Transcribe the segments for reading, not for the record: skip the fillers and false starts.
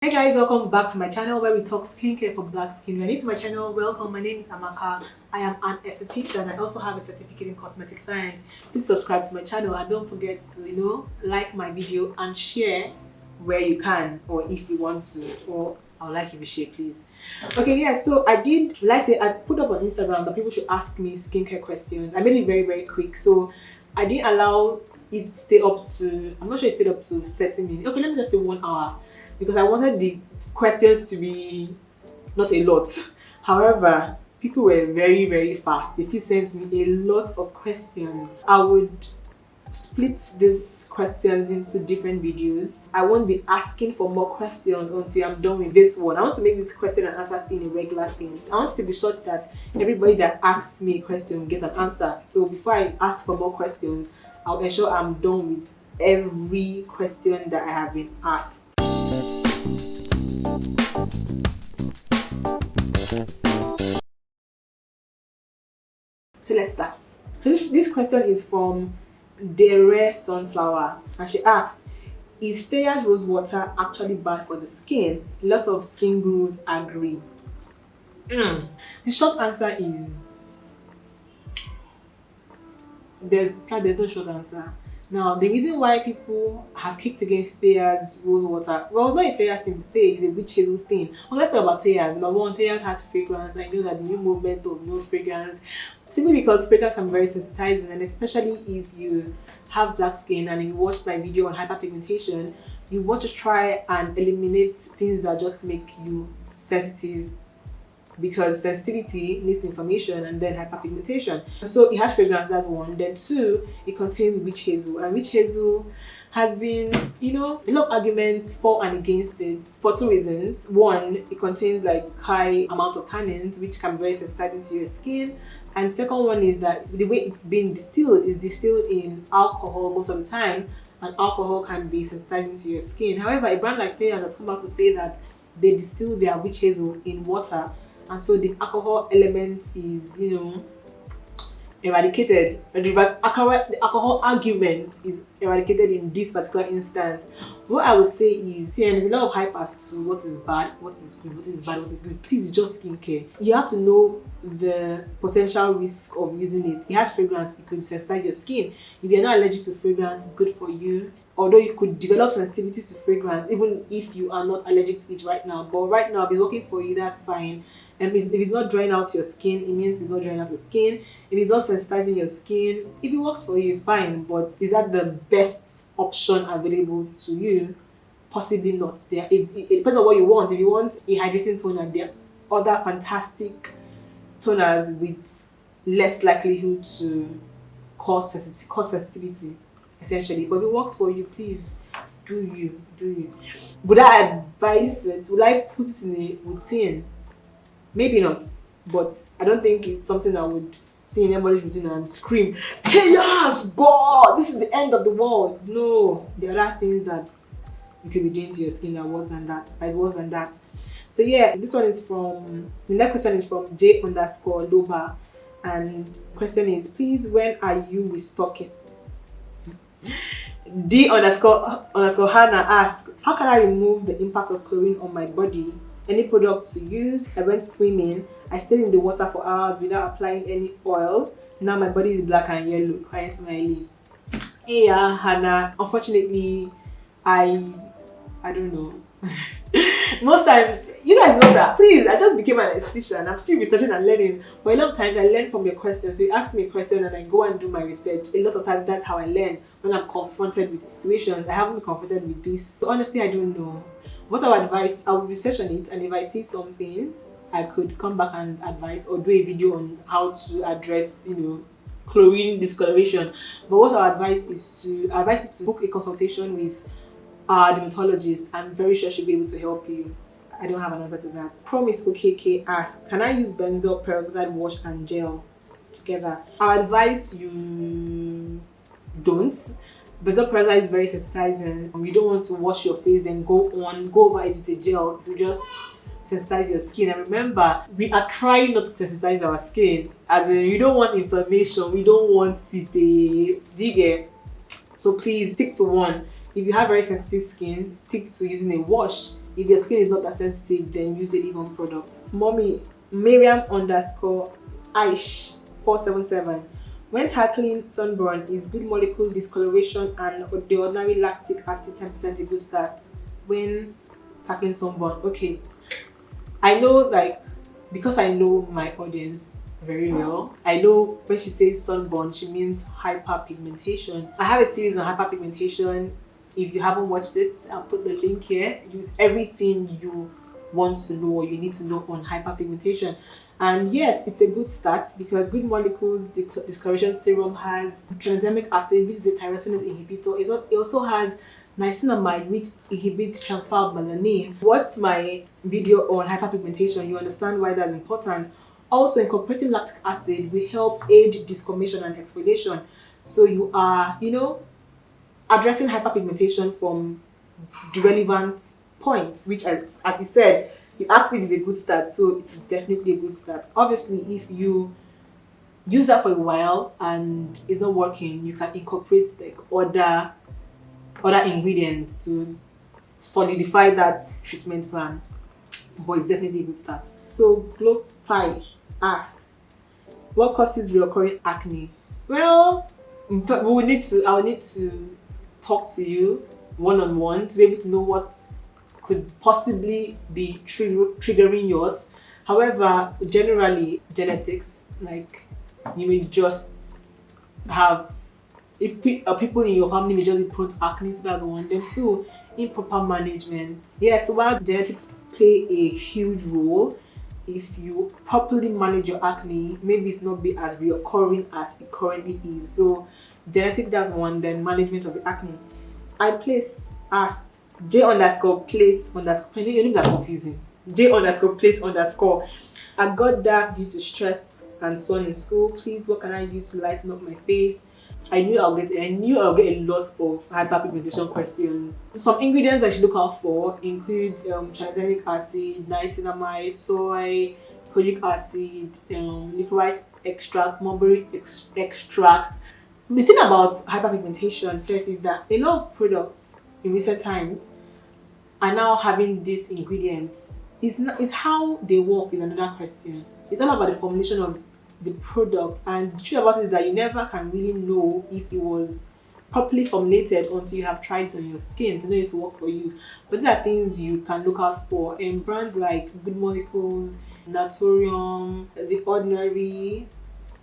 Hey guys, welcome back to my channel where we talk skincare for black skin. If you're new to my channel, welcome. My name is Amaka. I am an esthetician. I also have a certificate in cosmetic science. Please subscribe to my channel and don't forget to, like my video and share where you can, or if you want to, or I would like you to share, please. Okay, yeah, so I put up on Instagram that people should ask me skincare questions. I made it very, very quick. So I didn't allow it stay up to, I'm not sure it stayed up to 30 minutes. Okay, let me just say 1 hour. Because I wanted the questions to be not a lot. However, people were very, very fast. They still sent me a lot of questions. I would split these questions into different videos. I won't be asking for more questions until I'm done with this one. I want to make this question and answer thing a regular thing. I want it to be such that everybody that asks me a question gets an answer. So before I ask for more questions, I'll ensure I'm done with every question that I have been asked. So let's start. This question is from Dere Sunflower, and she asks, is Thayer's rose water actually bad for the skin? Lots of skin gurus agree. The short answer is there's no short answer. Now, the reason why people have kicked against Thayer's rose water, well, it's not a Thayer's thing to say, it's a witch hazel thing. Well, let's talk about Thayer's. Number one, Thayer's has fragrance. I know that the new movement of no fragrance, simply because fragrance can be very sensitizing, and especially if you have black skin and you watched my video on hyperpigmentation, you want to try and eliminate things that just make you sensitive, because sensitivity leads to inflammation and then hyperpigmentation. So it has fragrance, that's one. Then two, it contains witch hazel, and witch hazel has been, a lot of arguments for and against it for two reasons. One, it contains like high amount of tannins, which can be very sensitizing to your skin. And second one is that the way it's being distilled is distilled in alcohol most of the time, and alcohol can be sensitizing to your skin. However, a brand like Thayer has come out to say that they distill their witch hazel in water, and so the alcohol element is, eradicated. The alcohol argument is eradicated in this particular instance. What I would say is, there's a lot of hype as to what is bad, what is good, what is bad, what is good. Please, it's just skincare. You have to know the potential risk of using it. It has fragrance, it could sensitize your skin. If you're not allergic to fragrance, good for you. Although you could develop sensitivity to fragrance, even if you are not allergic to it right now. But right now, if it's working for you, that's fine. And if it's not drying out your skin, it means it's not drying out your skin. If it's not sensitizing your skin, if it works for you, fine. But is that the best option available to you? Possibly not. It depends on what you want. If you want a hydrating toner, there are other fantastic toners with less likelihood to cause sensitivity, essentially. But if it works for you, please do you. Would I advise it? Would I put it in a routine? Maybe not, but I don't think it's something I would see in anybody's routine and scream, "Hey, yes, God, this is the end of the world." No, there are other things that you could be doing to your skin that is worse than that. So yeah, the next question is from J_Loba, and question is, please, when are you restocking? D_Hannah asks, how can I remove the impact of chlorine on my body? Any product to use? I went swimming. I stayed in the water for hours without applying any oil. Now my body is black and yellow, crying smiley. Hey, Hannah. Unfortunately, I don't know. Most times, you guys know that. Please, I just became an esthetician. I'm still researching and learning. But a lot of times, I learn from your questions. So you ask me a question and I go and do my research. A lot of times, that's how I learn when I'm confronted with situations. I haven't been confronted with this. So honestly, I don't know. What I would advise, I will research on it, and if I see something, I could come back and advise or do a video on how to address, chlorine discoloration. But what I advise is you to book a consultation with a dermatologist. I'm very sure she'll be able to help you. I don't have an answer to that. Promise OKK asks, can I use benzoyl peroxide wash and gel together? I advise you don't. Benzoyl peroxide is very sensitizing. You don't want to wash your face, then go over it with a gel. You just sensitize your skin. And remember, we are trying not to sensitize our skin. As in, we don't want inflammation. We don't want it. Do you get? So please stick to one. If you have very sensitive skin, stick to using a wash. If If your skin is not that sensitive, then use a leave-on product. Mommy Miriam _ Aish 477. When tackling sunburn, is good molecules discoloration and the ordinary lactic acid 10% a good start when tackling sunburn? Okay, I know, like, because I know my audience very well, I know when she says sunburn, she means hyperpigmentation. I have a series on hyperpigmentation. If you haven't watched it, I'll put the link here. Use everything you want to know or you need to know on hyperpigmentation. And yes, it's a good start because good molecules discoloration serum has tranexamic acid, which is a tyrosinase inhibitor. It also has niacinamide, which inhibits transfer of melanin. Watch my video on hyperpigmentation, you understand why that's important. Also, incorporating lactic acid will help aid discoloration and exfoliation. So you are, addressing hyperpigmentation from the relevant points, which, as you said, you asked if it's a good start, so it's definitely a good start. Obviously, if you use that for a while and it's not working, you can incorporate like other ingredients to solidify that treatment plan. But it's definitely a good start. So Glow5 asked, what causes recurring acne? Well, I will need to talk to you one-on-one to be able to know what could possibly be triggering yours. However, generally genetics, like you may just have people in your family may just be prone to acne, so that's one. Then two, improper management. Yes, while genetics play a huge role, if you properly manage your acne, maybe it's not be as reoccurring as it currently is. So genetics, that's one. Then management of the acne. I asked J _ place _ your names are confusing. J _ place _ I got dark due to stress and sun in school. Please, what can I use to lighten up my face? I knew I'll get a lot of hyperpigmentation questions. Some ingredients I should look out for include tranexamic acid, niacinamide, soy, kojic acid, licorice extract, mulberry extract. The thing about hyperpigmentation itself is that a lot of products in recent times are now having these ingredients. Is how they work is another question. It's all about the formulation of the product, and the truth about it is that you never can really know if it was properly formulated until you have tried it on your skin to know it to work for you. But these are things you can look out for in brands like Good Molecules, Naturium, The Ordinary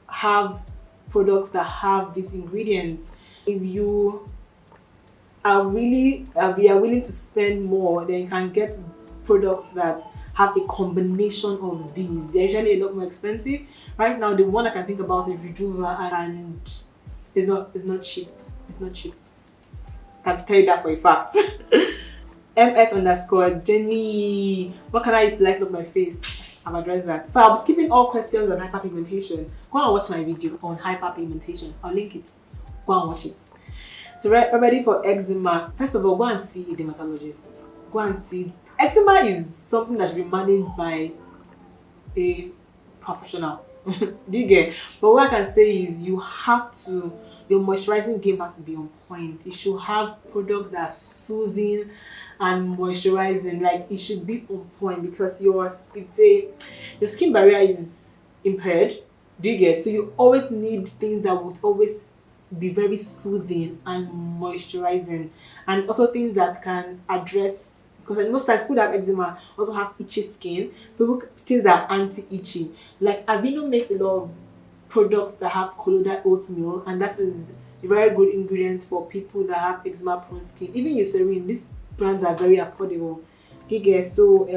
have products that have these ingredients. If you are willing to spend more, then you can get products that have a combination of these. They're usually a lot more expensive. Right now, the one I can think about is Rejuva, and it's not cheap. It's not cheap. I can tell you that for a fact. MS _ Jenny, what can I use to lighten up my face? I've addressed that. But I'll be skipping all questions on hyperpigmentation. Go and watch my video on hyperpigmentation. I'll link it. Go and watch it. So remedy for eczema. First of all, go and see a dermatologist. Go and see. Eczema is something that should be managed by a professional. Do you get? But what I can say is your moisturizing game has to be on point. You should have products that are soothing and moisturizing. Like, it should be on point because your skin barrier is impaired. Do you get? So you always need things that would always be very soothing and moisturizing, and also things that can address, because most times people that have eczema also have itchy skin. Things that are anti-itchy. Like Aveeno makes a lot of products that have colloidal oatmeal, and that is a very good ingredient for people that have eczema prone skin. Even Eucerin, these brands are very affordable. Okay, so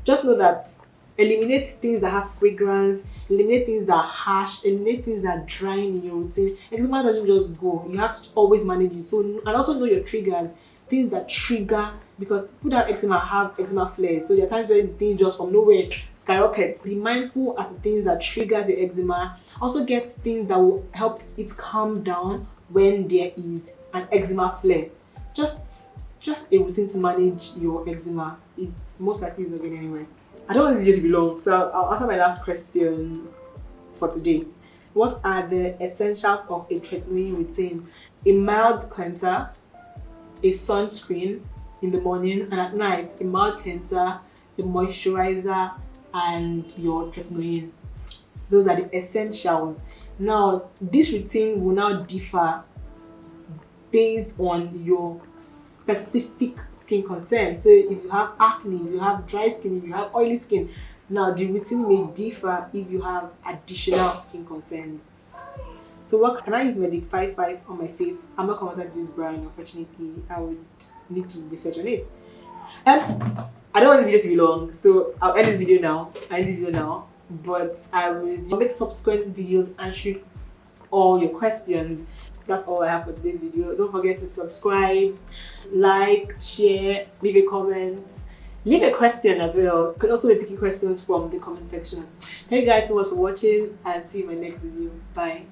just know that eliminate things that have fragrance, eliminate things that are harsh, eliminate things that are drying in your routine. Eczema doesn't just go. You have to always manage it. So, and also know your triggers, things that trigger, because people that have eczema have eczema flares. So there are times where the thing just from nowhere skyrockets. Be mindful as to things that triggers your eczema. Also get things that will help it calm down when there is an eczema flare. Just a routine to manage your eczema. It's most likely not going anywhere. I don't want this video to be long, so I'll answer my last question for today. What are the essentials of a tretinoin routine? A mild cleanser, a sunscreen, in the morning, and at night a mild cleanser, a moisturizer, and your tretinoin. Those are the essentials. Now, this routine will now differ based on your specific skin concern. So if you have acne, if you have dry skin, if you have oily skin, now the routine may differ if you have additional skin concerns. So what can I use Medic 55 on my face? I'm not confident with this brand, unfortunately. I would need to research on it. I don't want this video to be long, so I'll end this video now. But I will make subsequent videos answering all your questions. That's all I have for today's video. Don't forget to subscribe, like, share, leave a comment, leave a question as well. You can also be picking questions from the comment section. Thank you guys so much for watching, and see you in my next video. Bye.